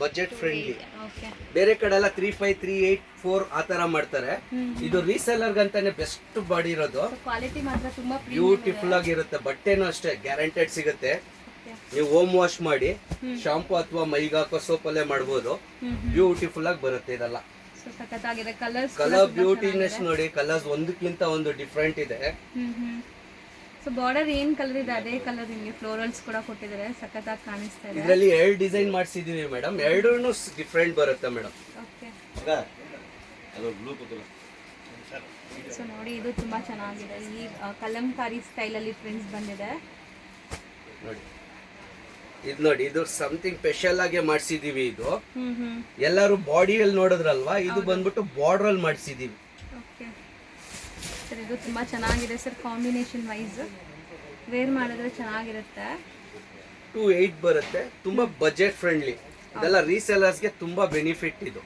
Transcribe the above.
Budget friendly. Okay. ಬೇರೆ ಕಡೆ ಎಲ್ಲ 35, 384 ಆ ತರ ಮಾಡ್ತಾರೆ. ಇದು ರೀಸೆಲ್ಲರ್ ಅಂತಾನೆ ಬೆಸ್ಟ್ ಬಾಡಿ ಇರೋದು. ಕ್ವಾಲಿಟಿ ಮಾತ್ರ ತುಂಬಾ ಬ್ಯೂಟಿಫುಲ್ ಆಗಿರುತ್ತೆ. ಬಟ್ಟೆನೂ ಅಷ್ಟೇ ಗ್ಯಾರಂಟೆಡ್ ಸಿಗುತ್ತೆ. ನೀವು ಹೋಮ್ ವಾಶ್ ಮಾಡಿ ಶಾಂಪೂ ಅಥವಾ ಮೈಗೆ ಹಾಕೋ ಸೋಪಲ್ಲೇ ಮಾಡ್ಬೋದು. ಬ್ಯೂಟಿಫುಲ್ ಆಗಿ ಬರುತ್ತೆ ಇದೆಲ್ಲ. ಸಖತ್ತಾಗಿದೆ. ಕಲರ್ ಬ್ಯೂಟಿನೆಸ್ ನೋಡಿ, ಕಲರ್ಸ್ ಒಂದಕ್ಕಿಂತ ಒಂದು ಡಿಫ್ರೆಂಟ್ ಇದೆ. ಸೊ ಬಾರ್ಡರ್ ಏನ್ ಕಲರ್ ಇದೆ ಅದೇ ಕಲರ್ ನಿಮಗೆ ಫ್ಲೋರಲ್ಸ್ ಕೂಡ ಕೊಟ್ಟಿದ್ದಾರೆ. ಸಖತ್ತಾಗಿ ಕಾಣಿಸ್ತಾ ಇದೆ. ಇದರಲ್ಲಿ 2 ಡಿಸೈನ್ ಮಾಡಿಸಿದೀವಿ ಮೇಡಮ್. ಎರಡೂನು ಡಿಫ್ರೆಂಟ್ ಬರುತ್ತೆ ಮೇಡಮ್. ಓಕೆ. ಸೊ ನೋಡಿ, ಇದು ತುಂಬಾ ಚೆನ್ನಾಗಿದೆ. ಈ ಕಲಂಕಾರಿ ಸ್ಟೈಲ್ ಅಲ್ಲಿ ಪ್ರಿಂಟ್ಸ್ ಬಂದಿದೆ ನೋಡಿ. ಇದು ನೋಡಿ, ಇದು ಸಮಥಿಂಗ್ ಸ್ಪೆಷಲ್ ಆಗಿ ಮಾಡಿಸಿದೀವಿ. ಇದು ಎಲ್ಲರೂ ಬಾಡಿಯಲ್ಲಿ ನೋಡಿದ್ರಲ್ವಾ, ಇದು ಬಂದ್ಬಿಟ್ಟು ಬಾರ್ಡರ್ ಅಲ್ಲಿ ಮಾಡಿಸಿದೀವಿ. ಓಕೆ ಸರ್, ಇದು ತುಂಬಾ ಚೆನ್ನಾಗಿದೆ ಸರ್. ಕಾಂಬಿನೇಷನ್ ವೈಸ್ ವೇರ್ ಮಾಡಿದ್ರೆ ಚೆನ್ನಾಗಿರುತ್ತೆ. 2.8 ಬರುತ್ತೆ. ತುಂಬಾ ಬಜೆಟ್ ಫ್ರೆಂಡ್ಲಿ. ಇದೆಲ್ಲ ರೀಸೆಲರ್ಸ್ಗೆ ತುಂಬಾ ಬೆನಿಫಿಟ್ ಇದು.